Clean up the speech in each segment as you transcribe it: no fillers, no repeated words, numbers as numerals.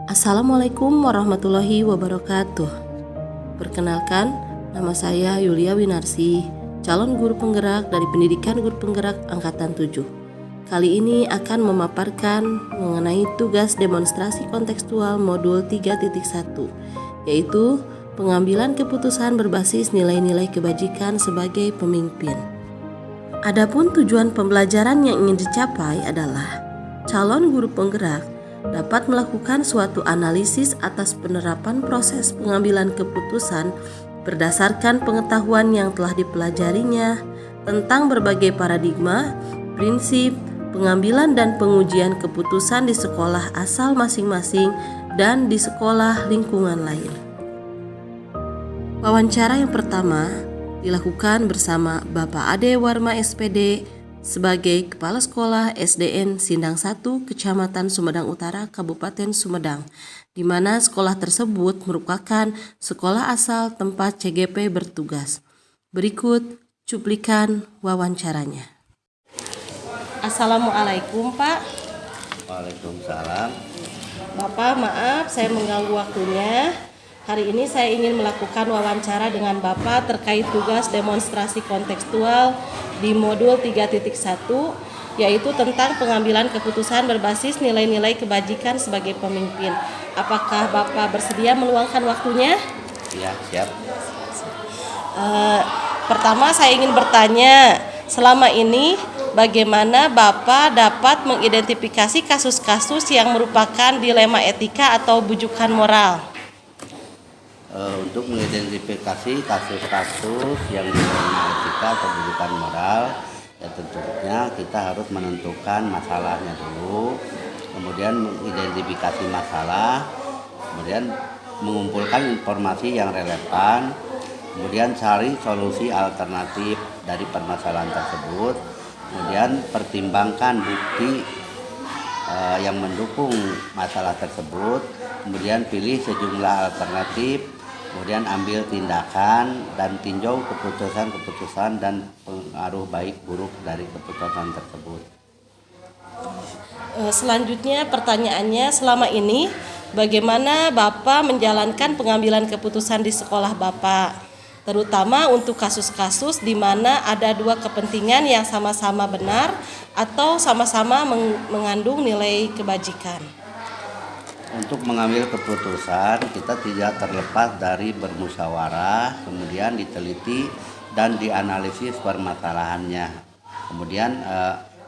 Assalamualaikum warahmatullahi wabarakatuh. Perkenalkan, nama saya Yulia Winarsi, calon guru penggerak dari Pendidikan Guru Penggerak Angkatan 7. Kali ini akan memaparkan mengenai tugas demonstrasi kontekstual modul 3.1, yaitu pengambilan keputusan berbasis nilai-nilai kebajikan sebagai pemimpin. Adapun tujuan pembelajaran yang ingin dicapai adalah calon guru penggerak dapat melakukan suatu analisis atas penerapan proses pengambilan keputusan berdasarkan pengetahuan yang telah dipelajarinya tentang berbagai paradigma, prinsip, pengambilan dan pengujian keputusan di sekolah asal masing-masing dan di sekolah lingkungan lain. Wawancara yang pertama dilakukan bersama Bapak Ade Warma SPD sebagai Kepala Sekolah SDN Sindang 1, Kecamatan Sumedang Utara, Kabupaten Sumedang, di mana sekolah tersebut merupakan sekolah asal tempat CGP bertugas. Berikut cuplikan wawancaranya. Assalamualaikum, Pak. Waalaikumsalam. Bapak, maaf saya mengganggu waktunya. Hari ini saya ingin melakukan wawancara dengan Bapak terkait tugas demonstrasi kontekstual di modul 3.1, yaitu tentang pengambilan keputusan berbasis nilai-nilai kebajikan sebagai pemimpin. Apakah Bapak bersedia meluangkan waktunya? Ya, siap. Pertama saya ingin bertanya, selama ini bagaimana Bapak dapat mengidentifikasi kasus-kasus yang merupakan dilema etika atau bujukan moral? Untuk mengidentifikasi kasus-kasus yang dilema etika atau bujukan moral, ya tentunya kita harus menentukan masalahnya dulu, kemudian mengidentifikasi masalah, kemudian mengumpulkan informasi yang relevan, kemudian cari solusi alternatif dari permasalahan tersebut, kemudian pertimbangkan bukti yang mendukung masalah tersebut, kemudian pilih sejumlah alternatif, kemudian ambil tindakan dan tinjau keputusan-keputusan dan pengaruh baik buruk dari keputusan tersebut. Selanjutnya pertanyaannya, selama ini bagaimana Bapak menjalankan pengambilan keputusan di sekolah Bapak, terutama untuk kasus-kasus di mana ada dua kepentingan yang sama-sama benar atau sama-sama mengandung nilai kebajikan? Untuk mengambil keputusan, kita tidak terlepas dari bermusyawarah, kemudian diteliti dan dianalisis permasalahannya, kemudian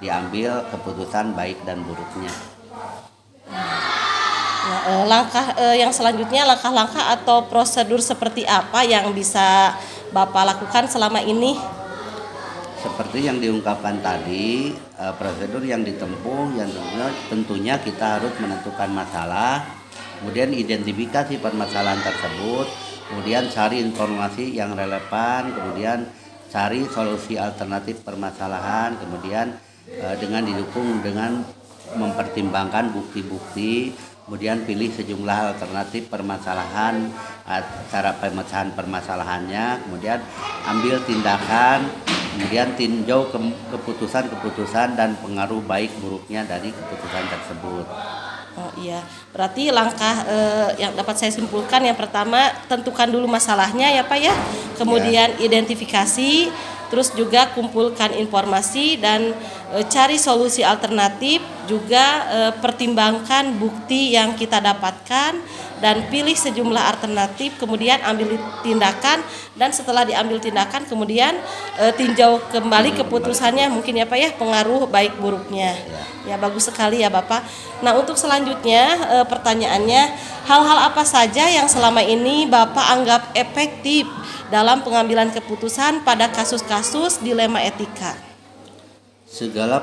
diambil keputusan baik dan buruknya. Langkah yang selanjutnya, langkah-langkah atau prosedur seperti apa yang bisa Bapak lakukan selama ini? Seperti yang diungkapkan tadi, prosedur yang ditempuh yang tentunya kita harus menentukan masalah, kemudian identifikasi permasalahan tersebut, kemudian cari informasi yang relevan, kemudian cari solusi alternatif permasalahan, kemudian dengan didukung dengan mempertimbangkan bukti-bukti, kemudian pilih sejumlah alternatif permasalahan, cara pemecahan permasalahannya, kemudian ambil tindakan, kemudian tinjau keputusan-keputusan dan pengaruh baik buruknya dari keputusan tersebut. Oh iya, berarti langkah yang dapat saya simpulkan, yang pertama tentukan dulu masalahnya ya Pak ya, kemudian identifikasi, terus juga kumpulkan informasi dan cari solusi alternatif, juga pertimbangkan bukti yang kita dapatkan dan pilih sejumlah alternatif, kemudian ambil tindakan, dan setelah diambil tindakan kemudian tinjau kembali keputusannya mungkin ya Pak ya, pengaruh baik buruknya. Ya, bagus sekali ya Bapak. Nah, untuk selanjutnya pertanyaannya, hal-hal apa saja yang selama ini Bapak anggap efektif dalam pengambilan keputusan pada kasus-kasus dilema etika? Segala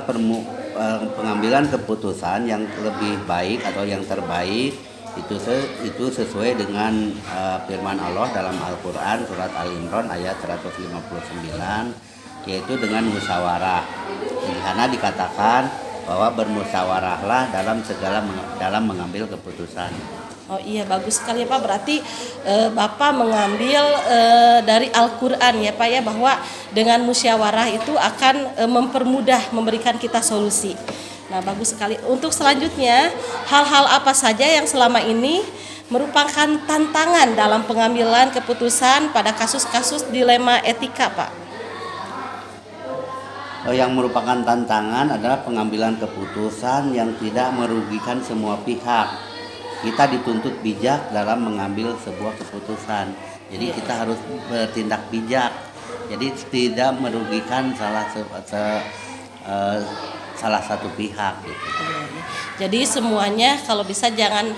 pengambilan keputusan yang lebih baik atau yang terbaik itu sesuai dengan firman Allah dalam Al-Quran surat Al-Imran ayat 159, yaitu dengan musyawarah. Di sana dikatakan bahwa bermusyawarahlah dalam mengambil keputusan. Oh iya, bagus sekali ya Pak. Berarti Bapak mengambil dari Al-Quran ya Pak ya, bahwa dengan musyawarah itu akan mempermudah memberikan kita solusi. Nah, bagus sekali. Untuk selanjutnya, hal-hal apa saja yang selama ini merupakan tantangan dalam pengambilan keputusan pada kasus-kasus dilema etika, Pak? Yang merupakan tantangan adalah pengambilan keputusan yang tidak merugikan semua pihak. Kita dituntut bijak dalam mengambil sebuah keputusan. Jadi kita harus bertindak bijak. Jadi tidak merugikan salah satu pihak gitu. Jadi semuanya kalau bisa jangan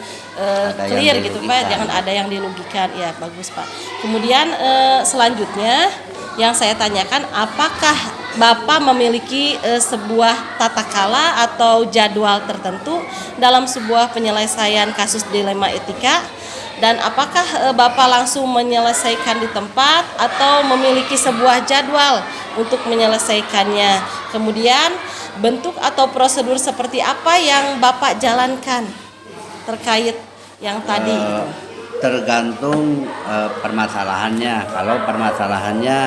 clear gitu Pak, jangan ada yang dirugikan. Ya, bagus Pak. Kemudian selanjutnya yang saya tanyakan, apakah Bapak memiliki sebuah tata kala atau jadwal tertentu dalam sebuah penyelesaian kasus dilema etika? Dan apakah Bapak langsung menyelesaikan di tempat atau memiliki sebuah jadwal untuk menyelesaikannya? Kemudian bentuk atau prosedur seperti apa yang Bapak jalankan terkait yang tadi? Tergantung permasalahannya. Kalau permasalahannya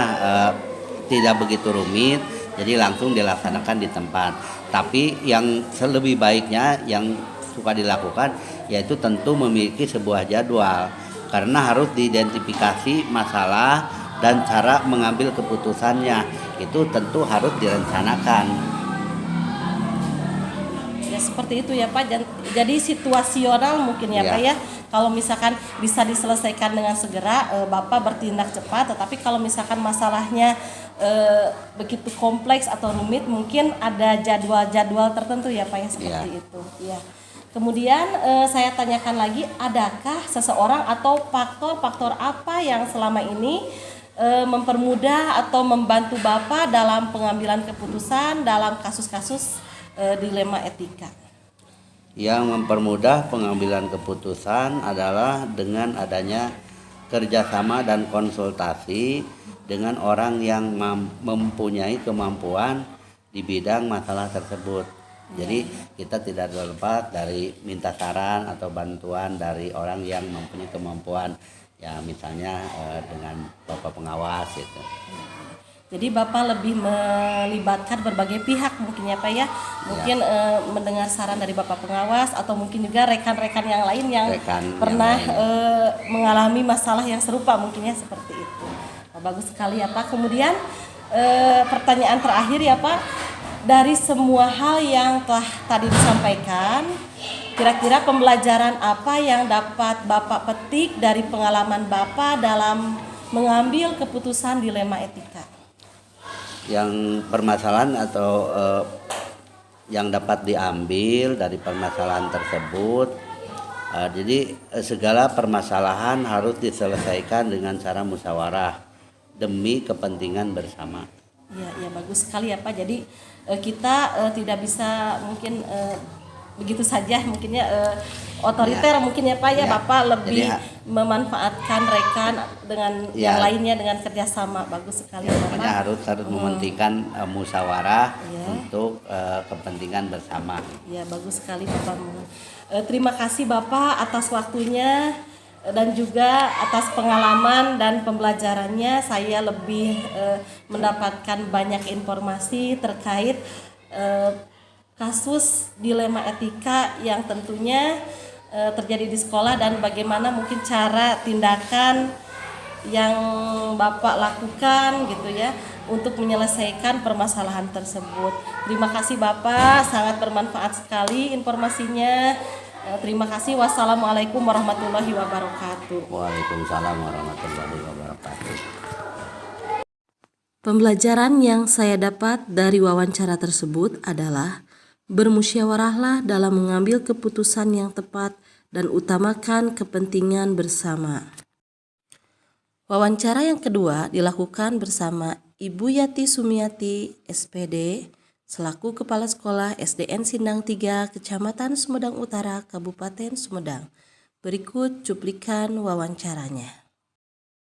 tidak begitu rumit, jadi langsung dilaksanakan di tempat. Tapi yang lebih baiknya yang suka dilakukan yaitu tentu memiliki sebuah jadwal, karena harus diidentifikasi masalah dan cara mengambil keputusannya itu tentu harus direncanakan. Ya seperti itu ya Pak. Jadi situasional mungkin ya Pak ya. Kalau misalkan bisa diselesaikan dengan segera, Bapak bertindak cepat. Tetapi kalau misalkan masalahnya begitu kompleks atau rumit, mungkin ada jadwal-jadwal tertentu ya Pak ya, seperti itu. Ya. Kemudian saya tanyakan lagi, adakah seseorang atau faktor-faktor apa yang selama ini mempermudah atau membantu Bapak dalam pengambilan keputusan dalam kasus-kasus dilema etika? Yang mempermudah pengambilan keputusan adalah dengan adanya kerjasama dan konsultasi dengan orang yang mempunyai kemampuan di bidang masalah tersebut. Jadi kita tidak terlepas dari minta saran atau bantuan dari orang yang mempunyai kemampuan, ya misalnya dengan Bapak pengawas gitu. Jadi Bapak lebih melibatkan berbagai pihak mungkin ya Pak ya. Mungkin mendengar saran dari Bapak pengawas atau mungkin juga rekan-rekan yang lain yang pernah mengalami masalah yang serupa mungkin ya, seperti itu. Bagus sekali ya Pak. Kemudian pertanyaan terakhir ya Pak, dari semua hal yang telah tadi disampaikan, kira-kira pembelajaran apa yang dapat Bapak petik dari pengalaman Bapak dalam mengambil keputusan dilema etika? Yang permasalahan atau yang dapat diambil dari permasalahan tersebut, jadi segala permasalahan harus diselesaikan dengan cara musyawarah demi kepentingan bersama. Ya bagus sekali ya Pak. Jadi kita tidak bisa mungkin begitu saja mungkinnya otoriter mungkin ya Pak ya. Bapak lebih memanfaatkan rekan dengan yang lainnya dengan kerjasama. Bagus sekali ya, Bapak. Harus mementingkan musyawarah untuk kepentingan bersama. Ya bagus sekali Bapak. Terima kasih Bapak atas waktunya dan juga atas pengalaman dan pembelajarannya. Saya lebih mendapatkan banyak informasi terkait kasus dilema etika yang tentunya terjadi di sekolah dan bagaimana mungkin cara tindakan yang Bapak lakukan gitu ya untuk menyelesaikan permasalahan tersebut. Terima kasih Bapak, sangat bermanfaat sekali informasinya. Terima kasih. Wassalamualaikum warahmatullahi wabarakatuh. Waalaikumsalam warahmatullahi wabarakatuh. Pembelajaran yang saya dapat dari wawancara tersebut adalah bermusyawarahlah dalam mengambil keputusan yang tepat dan utamakan kepentingan bersama. Wawancara yang kedua dilakukan bersama Ibu Yati Sumiati, SPD, selaku Kepala Sekolah SDN Sindang 3, Kecamatan Sumedang Utara, Kabupaten Sumedang. Berikut cuplikan wawancaranya.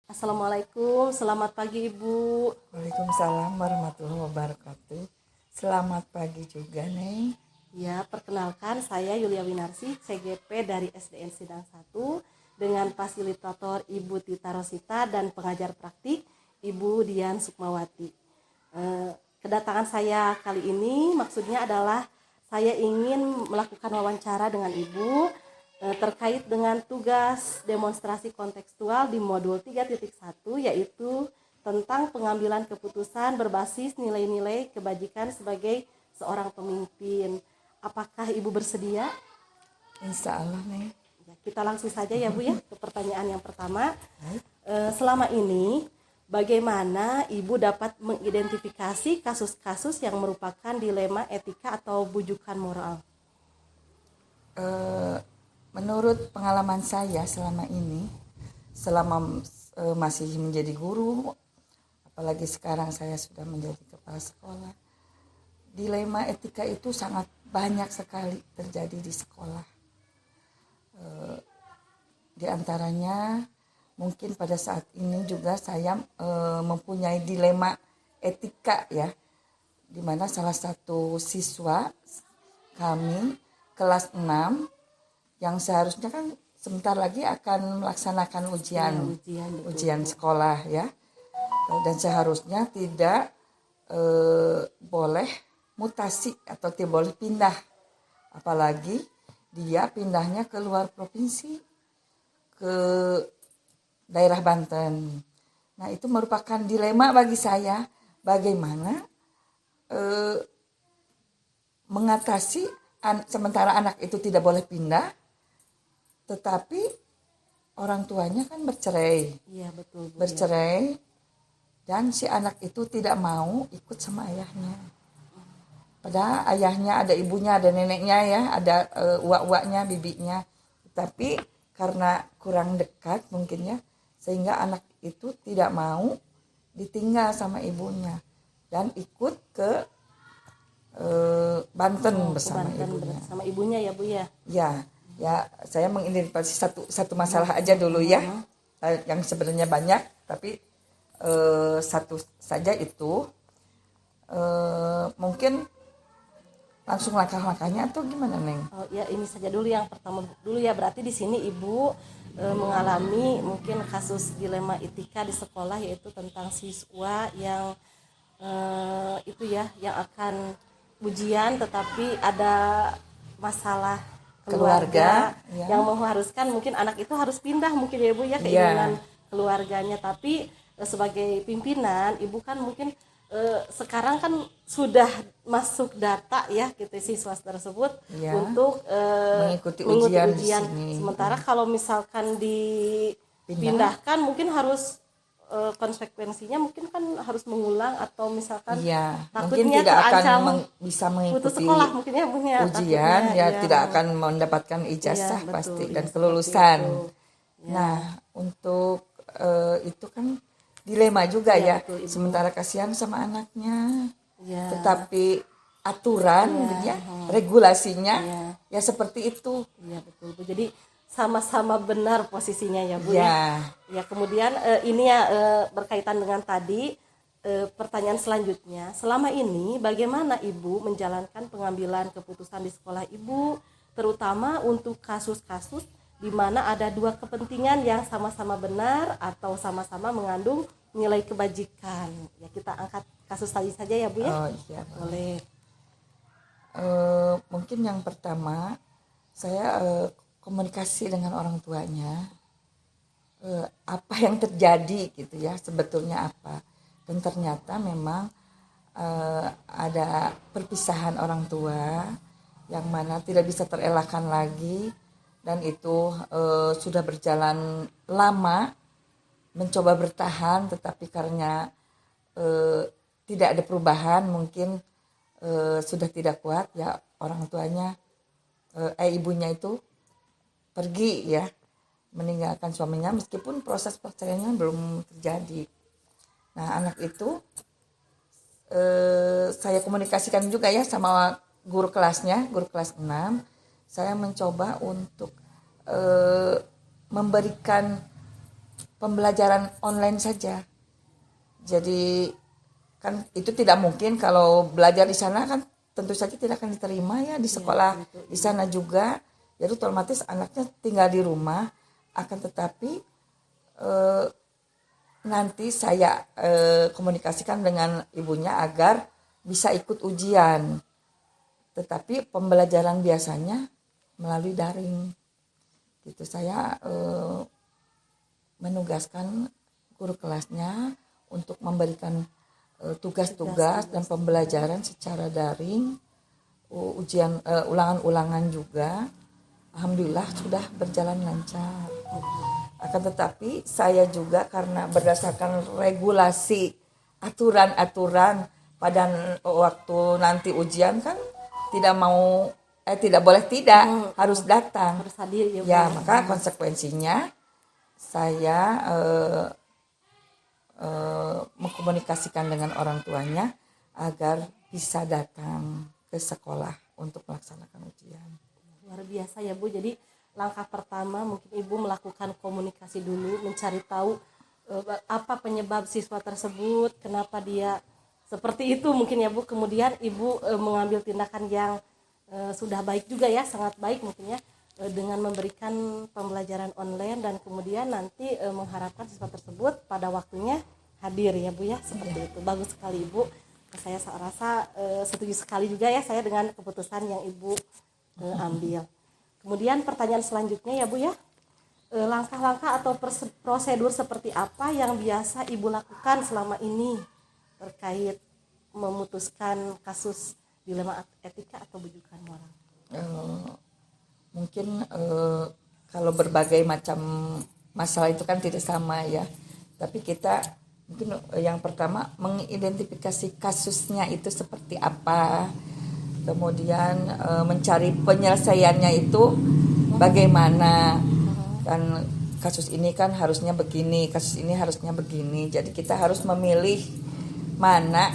Assalamualaikum, selamat pagi Ibu. Waalaikumsalam warahmatullahi wabarakatuh. Selamat pagi juga Neng. Ya, perkenalkan saya Yulia Winarsi, CGP dari SDN Sindang 1 dengan fasilitator Ibu Tita Rosita dan pengajar praktik Ibu Dian Sukmawati. Kedatangan saya kali ini maksudnya adalah saya ingin melakukan wawancara dengan Ibu terkait dengan tugas demonstrasi kontekstual di modul 3.1, yaitu tentang pengambilan keputusan berbasis nilai-nilai kebajikan sebagai seorang pemimpin. Apakah Ibu bersedia? Insya Allah nih. Ya, kita langsung saja ya Bu ya ke pertanyaan yang pertama. Selama ini bagaimana Ibu dapat mengidentifikasi kasus-kasus yang merupakan dilema etika atau bujukan moral? Menurut pengalaman saya selama ini, selama masih menjadi guru, apalagi sekarang saya sudah menjadi kepala sekolah, dilema etika itu sangat banyak sekali terjadi di sekolah. Di antaranya mungkin pada saat ini juga saya mempunyai dilema etika ya, di mana salah satu siswa kami kelas 6 yang seharusnya kan sebentar lagi akan melaksanakan ujian sekolah ya, dan seharusnya tidak boleh mutasi atau tidak boleh pindah, apalagi dia pindahnya ke luar provinsi, ke daerah Banten. Nah, itu merupakan dilema bagi saya, bagaimana mengatasi sementara anak itu tidak boleh pindah, tetapi orang tuanya kan bercerai. Iya betul. Bercerai, dan si anak itu tidak mau ikut sama ayahnya. Padahal ayahnya ada, ibunya ada, neneknya ya, ada uak-uaknya, bibinya. Tapi karena kurang dekat mungkin ya, sehingga anak itu tidak mau ditinggal sama ibunya dan ikut ke Banten bersama ibunya. Bersama ibunya ya Bu ya. Ya, saya mengidentifikasi satu masalah aja dulu ya, yang sebenarnya banyak, tapi satu saja itu. Mungkin langsung langkah-langkahnya atau gimana Neng? Oh ya, ini saja dulu yang pertama dulu ya. Berarti di sini Ibu mengalami mungkin kasus dilema etika di sekolah, yaitu tentang siswa yang itu ya, yang akan ujian tetapi ada masalah keluarga ya, yang mengharuskan mungkin anak itu harus pindah mungkin ya Bu ya, keinginan keluarganya. Tapi sebagai pimpinan Ibu kan mungkin sekarang kan sudah masuk data ya gitu siswa tersebut untuk mengikuti ujian. Sementara kalau misalkan dipindahkan mungkin harus konsekuensinya mungkin kan harus mengulang, atau misalkan mungkin tidak akan bisa mengikuti sekolah mungkin ya ujian tidak akan mendapatkan ijazah pasti dan kelulusan. Nah, untuk itu kan dilema juga ya, betul, sementara kasihan sama anaknya, tetapi aturan regulasinya ya seperti itu. Iya betul Bu. Jadi sama-sama benar posisinya ya Bu ya. Kemudian ini ya berkaitan dengan tadi pertanyaan selanjutnya. Selama ini bagaimana Ibu menjalankan pengambilan keputusan di sekolah Ibu, terutama untuk kasus-kasus di mana ada dua kepentingan yang sama-sama benar atau sama-sama mengandung nilai kebajikan. Ya, kita angkat kasus tadi saja ya Bu ya. Oh iya, boleh. Mungkin yang pertama saya komunikasi dengan orang tuanya, apa yang terjadi gitu ya, sebetulnya apa. Dan ternyata memang ada perpisahan orang tua yang mana tidak bisa terelakkan lagi, dan itu sudah berjalan lama, mencoba bertahan, tetapi karena tidak ada perubahan, mungkin sudah tidak kuat ya, orang tuanya ibunya itu pergi ya, meninggalkan suaminya meskipun proses perceraiannya belum terjadi. Nah, anak itu saya komunikasikan juga ya sama guru kelasnya, guru kelas 6. Saya mencoba untuk memberikan pembelajaran online saja. Jadi kan itu tidak mungkin, kalau belajar di sana kan tentu saja tidak akan diterima ya di sekolah di sana juga. Jadi otomatis anaknya tinggal di rumah, akan tetapi nanti saya komunikasikan dengan ibunya agar bisa ikut ujian. tetapi pembelajaran biasanya melalui daring. Gitu saya menugaskan guru kelasnya untuk memberikan tugas-tugas dan pembelajaran secara daring, ujian ulangan-ulangan juga. Alhamdulillah sudah berjalan lancar. Akan tetapi saya juga karena berdasarkan regulasi aturan-aturan pada waktu nanti ujian kan tidak boleh tidak, harus datang. Harus hadir ya Bu. Ya, maka konsekuensinya saya mengkomunikasikan dengan orang tuanya agar bisa datang ke sekolah untuk melaksanakan ujian. Luar biasa ya Bu. Jadi langkah pertama mungkin Ibu melakukan komunikasi dulu, mencari tahu apa penyebab siswa tersebut, kenapa dia seperti itu mungkin ya Bu. Kemudian Ibu mengambil tindakan yang sudah baik juga ya, sangat baik mungkin ya, dengan memberikan pembelajaran online dan kemudian nanti mengharapkan siswa tersebut pada waktunya hadir ya Bu ya, seperti itu. Bagus sekali Ibu. Saya rasa setuju sekali juga ya saya dengan keputusan yang Ibu ambil. Kemudian pertanyaan selanjutnya ya Bu ya, langkah-langkah atau prosedur seperti apa yang biasa Ibu lakukan selama ini terkait memutuskan kasus dilema etika atau bujukan moral? Mungkin kalau berbagai macam masalah itu kan tidak sama ya, tapi kita mungkin yang pertama mengidentifikasi kasusnya itu seperti apa, kemudian mencari penyelesaiannya itu bagaimana, dan kasus ini kan harusnya begini, kasus ini harusnya begini, jadi kita harus memilih mana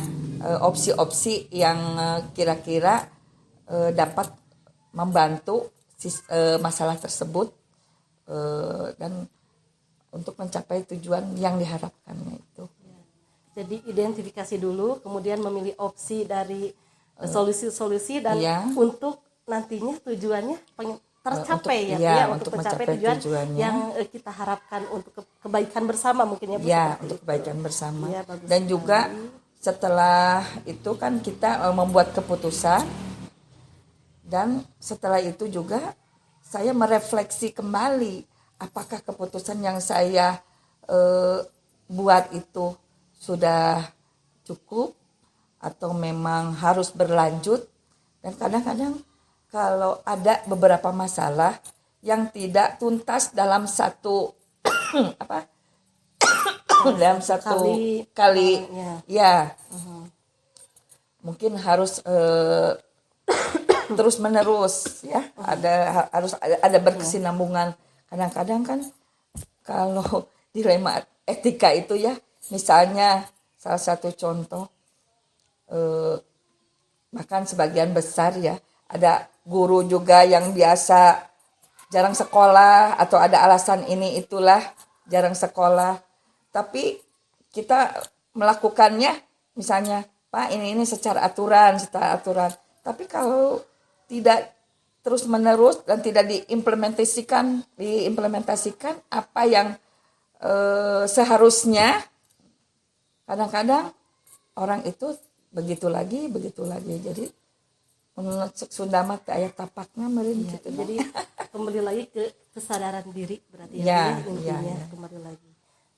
opsi-opsi yang kira-kira dapat membantu masalah tersebut dan untuk mencapai tujuan yang diharapkannya itu. Jadi identifikasi dulu, kemudian memilih opsi dari solusi-solusi dan untuk nantinya tujuannya tercapai untuk mencapai tujuan yang kita harapkan untuk kebaikan bersama mungkin ya Bu. Ya, untuk kebaikan bersama. Ya, dan sekali. Juga setelah itu kan kita membuat keputusan, dan setelah itu juga saya merefleksi kembali apakah keputusan yang saya buat itu sudah cukup atau memang harus berlanjut. Dan kadang-kadang kalau ada beberapa masalah yang tidak tuntas dalam satu dalam satu kali ya mungkin harus terus menerus ya, harus ada berkesinambungan. Kadang-kadang kan kalau dilema etika itu ya, misalnya salah satu contoh bahkan sebagian besar ya, ada guru juga yang biasa jarang sekolah atau ada alasan ini itulah jarang sekolah, tapi kita melakukannya misalnya Pak ini secara aturan, tapi kalau tidak terus menerus dan tidak diimplementasikan apa yang seharusnya, kadang-kadang orang itu begitu lagi. Jadi menurut Sunda mah ayat tapaknya meureun gitu. Jadi kembali lagi ke kesadaran diri berarti ya intinya kembali lagi.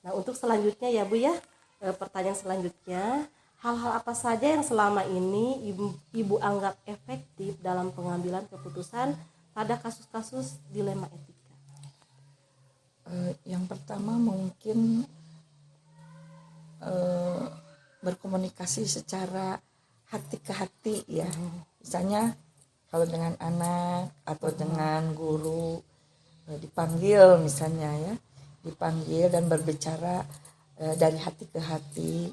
Nah, untuk selanjutnya ya Bu ya, pertanyaan selanjutnya, hal-hal apa saja yang selama ini Ibu anggap efektif dalam pengambilan keputusan pada kasus-kasus dilema etika? Yang pertama mungkin berkomunikasi secara hati ke hati ya. Misalnya kalau dengan anak atau dengan guru dipanggil misalnya ya, dipanggil dan berbicara dari hati ke hati,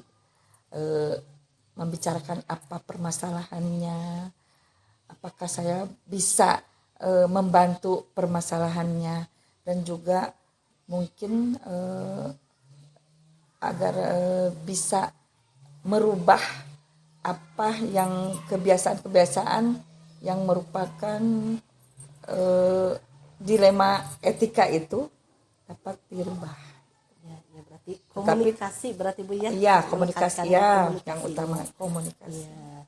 membicarakan apa permasalahannya, apakah saya bisa membantu permasalahannya, dan juga mungkin agar bisa merubah apa yang kebiasaan-kebiasaan yang merupakan dilema etika itu dapat dirubah. Ya berarti komunikasi berarti Bu ya? Iya, komunikasi ya, yang utama komunikasi. Ya.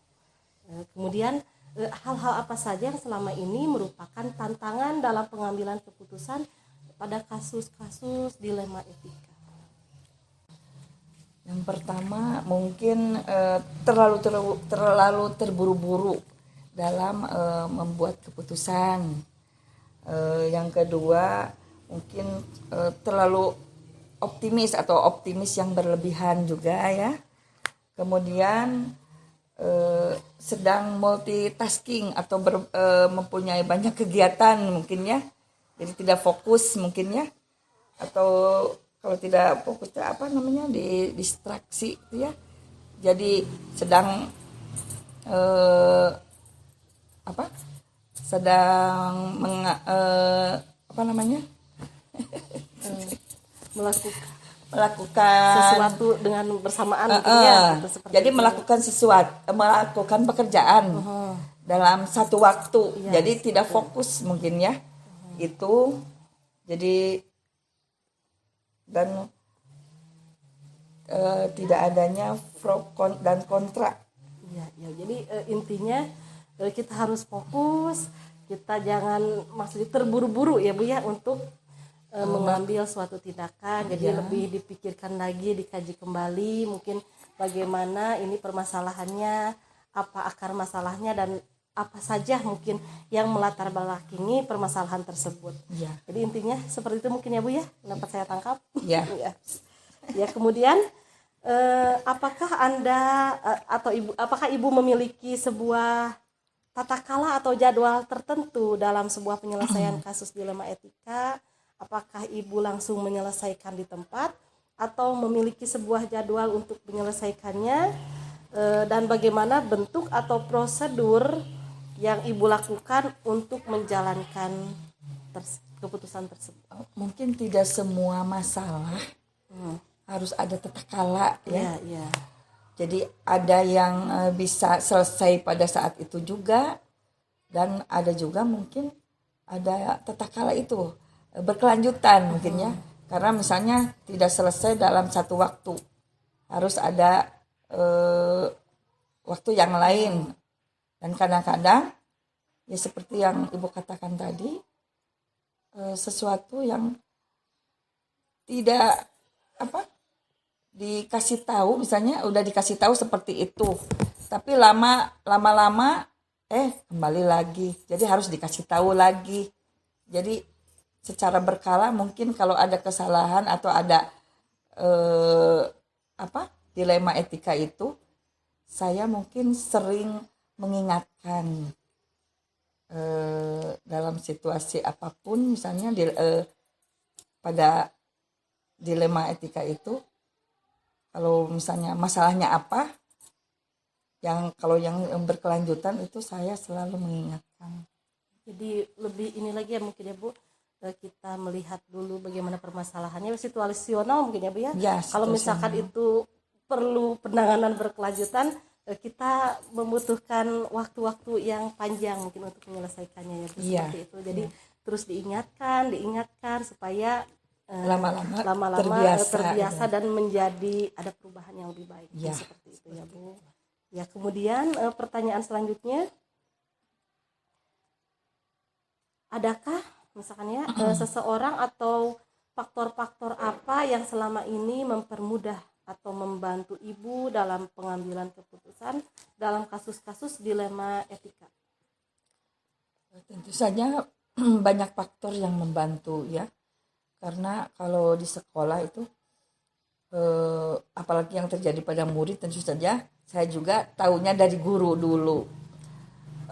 Kemudian hal-hal apa saja yang selama ini merupakan tantangan dalam pengambilan keputusan pada kasus-kasus dilema etika? Yang pertama mungkin terlalu terburu-buru dalam membuat keputusan. Yang kedua mungkin terlalu optimis yang berlebihan juga ya. Kemudian sedang multitasking atau mempunyai banyak kegiatan mungkin ya, jadi tidak fokus mungkin ya, atau kalau tidak fokus distraksi itu ya, jadi sedang melakukan Sesuatu dengan bersamaan gitu ya, gitu, seperti jadi itu. melakukan pekerjaan dalam satu waktu, Iya, jadi tidak fokus mungkin ya, itu jadi dan tidak adanya pro dan kontra. Iya, ya. Jadi intinya kita harus fokus, kita jangan maksudnya terburu-buru ya Bu ya untuk mengambil suatu tindakan. Jadi lebih dipikirkan lagi, dikaji kembali mungkin bagaimana ini permasalahannya, apa akar masalahnya, dan apa saja mungkin yang melatar belakangi permasalahan tersebut. Ya. Jadi intinya seperti itu mungkin ya Bu ya, dapat saya tangkap. Ya. Ya, kemudian apakah Anda atau Ibu, apakah Ibu memiliki sebuah tata kala atau jadwal tertentu dalam sebuah penyelesaian kasus dilema etika? Apakah Ibu langsung menyelesaikan di tempat atau memiliki sebuah jadwal untuk menyelesaikannya, dan bagaimana bentuk atau prosedur yang Ibu lakukan untuk menjalankan keputusan tersebut? Mungkin tidak semua masalah harus ada tata kala ya. Ya. Jadi ada yang bisa selesai pada saat itu juga, dan ada juga mungkin ada tata kala itu berkelanjutan mungkin ya. Karena misalnya tidak selesai dalam satu waktu, harus ada waktu yang lain. Dan kadang-kadang ya seperti yang Ibu katakan tadi, sesuatu yang tidak dikasih tahu, misalnya udah dikasih tahu seperti itu, tapi lama-lama kembali lagi, jadi harus dikasih tahu lagi. Jadi secara berkala mungkin kalau ada kesalahan atau ada dilema etika itu, saya mungkin sering mengingatkan dalam situasi apapun, misalnya pada dilema etika itu, kalau misalnya masalahnya apa, kalau yang berkelanjutan itu saya selalu mengingatkan. Jadi lebih ini lagi ya mungkin ya Bu, kita melihat dulu bagaimana permasalahannya, situasional mungkin ya Bu ya. Ya, kalau misalkan itu perlu penanganan berkelanjutan, kita membutuhkan waktu-waktu yang panjang mungkin untuk menyelesaikannya ya Bu, seperti itu. Jadi terus diingatkan supaya lama-lama terbiasa dan menjadi ada perubahan yang lebih baik. Ya, seperti itu ya Bu. Ya, kemudian pertanyaan selanjutnya, adakah misalkan ya seseorang atau faktor-faktor apa yang selama ini mempermudah atau membantu Ibu dalam pengambilan keputusan dalam kasus-kasus dilema etika? Tentu saja banyak faktor yang membantu ya, karena kalau di sekolah itu apalagi yang terjadi pada murid, tentu saja saya juga tahunya dari guru dulu.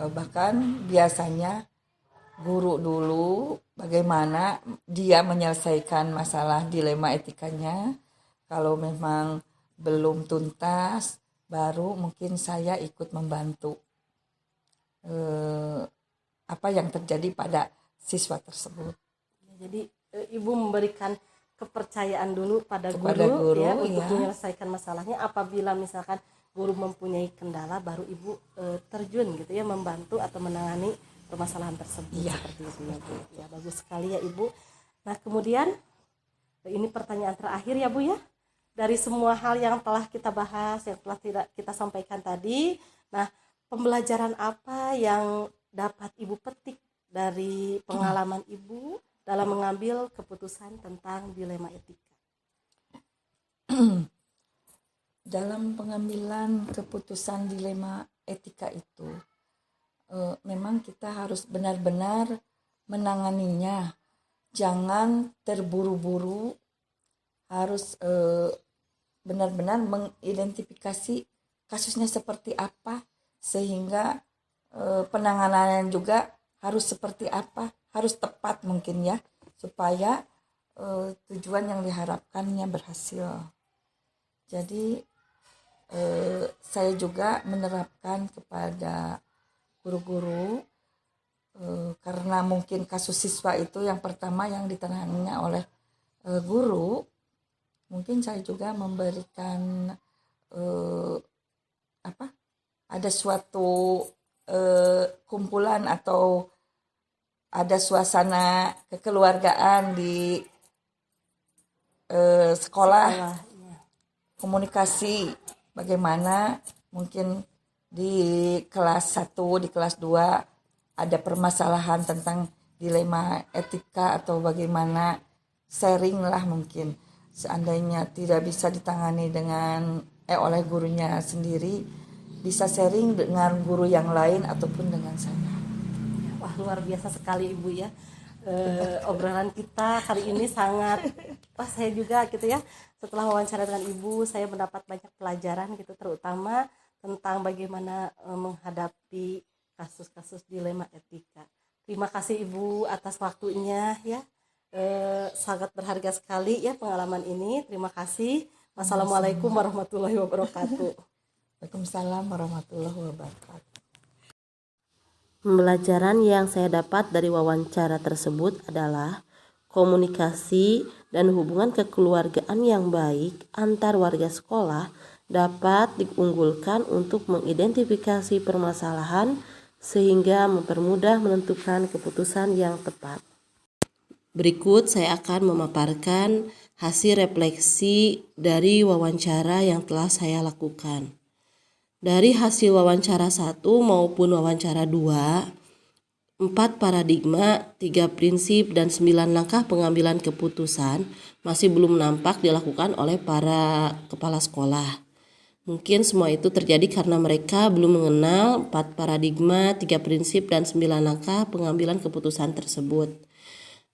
Bahkan biasanya guru dulu bagaimana dia menyelesaikan masalah dilema etikanya. Kalau memang belum tuntas, baru mungkin saya ikut membantu apa yang terjadi pada siswa tersebut. Jadi Ibu memberikan kepercayaan dulu kepada guru ya, untuk menyelesaikan masalahnya. Apabila misalkan guru mempunyai kendala, baru Ibu terjun gitu ya, membantu atau menangani permasalahan tersebut. Seperti itu ya Bu. Ya, bagus sekali ya Ibu. Nah, kemudian ini pertanyaan terakhir ya Bu ya. Dari semua hal yang telah kita bahas, yang telah kita sampaikan tadi, nah pembelajaran apa yang dapat Ibu petik dari pengalaman Ibu dalam mengambil keputusan tentang dilema etika? Dalam pengambilan keputusan dilema etika itu, memang kita harus benar-benar menanganinya, jangan terburu-buru, harus benar-benar mengidentifikasi kasusnya seperti apa, sehingga penanganannya juga harus seperti apa, harus tepat mungkin ya, supaya tujuan yang diharapkannya berhasil. Jadi saya juga menerapkan kepada guru-guru, karena mungkin kasus siswa itu yang pertama yang ditanganinya oleh guru, mungkin saya juga memberikan ada suatu kumpulan atau ada suasana kekeluargaan di sekolah, komunikasi bagaimana mungkin di kelas 1, di kelas 2 ada permasalahan tentang dilema etika atau bagaimana, sharing lah mungkin. Seandainya tidak bisa ditangani dengan oleh gurunya sendiri, bisa sharing dengan guru yang lain ataupun dengan saya. Wah, luar biasa sekali Ibu ya. Obrolan kita kali ini sangat, saya juga gitu ya, setelah wawancara dengan Ibu saya mendapat banyak pelajaran gitu, terutama tentang bagaimana menghadapi kasus-kasus dilema etika. Terima kasih Ibu atas waktunya ya, sangat berharga sekali ya pengalaman ini. Terima kasih. Wassalamualaikum warahmatullahi wabarakatuh. Waalaikumsalam warahmatullahi wabarakatuh. Pembelajaran yang saya dapat dari wawancara tersebut adalah komunikasi dan hubungan kekeluargaan yang baik antar warga sekolah dapat diunggulkan untuk mengidentifikasi permasalahan sehingga mempermudah menentukan keputusan yang tepat. Berikut saya akan memaparkan hasil refleksi dari wawancara yang telah saya lakukan. Dari hasil wawancara 1 maupun wawancara 2, 4 paradigma, 3 prinsip, dan 9 langkah pengambilan keputusan masih belum nampak dilakukan oleh para kepala sekolah. Mungkin semua itu terjadi karena mereka belum mengenal 4 paradigma, 3 prinsip, dan 9 langkah pengambilan keputusan tersebut.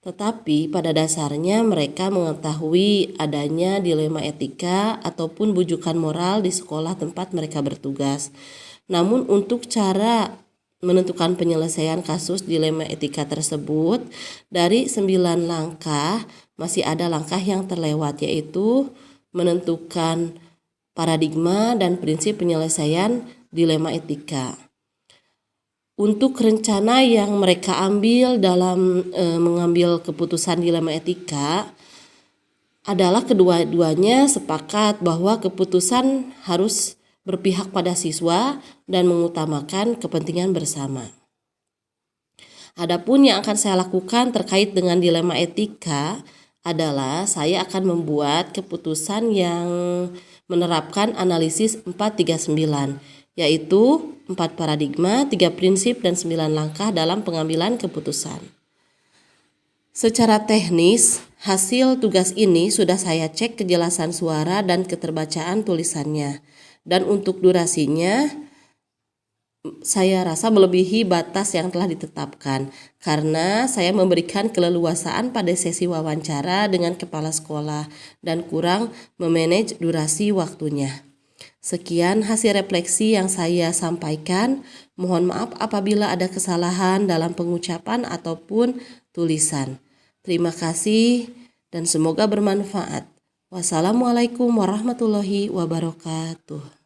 Tetapi pada dasarnya mereka mengetahui adanya dilema etika ataupun bujukan moral di sekolah tempat mereka bertugas. Namun untuk cara menentukan penyelesaian kasus dilema etika tersebut, dari 9 langkah masih ada langkah yang terlewat, yaitu menentukan paradigma dan prinsip penyelesaian dilema etika. Untuk rencana yang mereka ambil dalam mengambil keputusan dilema etika adalah kedua-duanya sepakat bahwa keputusan harus berpihak pada siswa dan mengutamakan kepentingan bersama. Adapun yang akan saya lakukan terkait dengan dilema etika adalah saya akan membuat keputusan yang menerapkan analisis 439, yaitu 4 paradigma, 3 prinsip, dan 9 langkah dalam pengambilan keputusan. Secara teknis, hasil tugas ini sudah saya cek kejelasan suara dan keterbacaan tulisannya. Dan untuk durasinya, saya rasa melebihi batas yang telah ditetapkan karena saya memberikan keleluasaan pada sesi wawancara dengan kepala sekolah dan kurang memanage durasi waktunya. Sekian hasil refleksi yang saya sampaikan. Mohon maaf apabila ada kesalahan dalam pengucapan ataupun tulisan. Terima kasih dan semoga bermanfaat. Wassalamualaikum warahmatullahi wabarakatuh.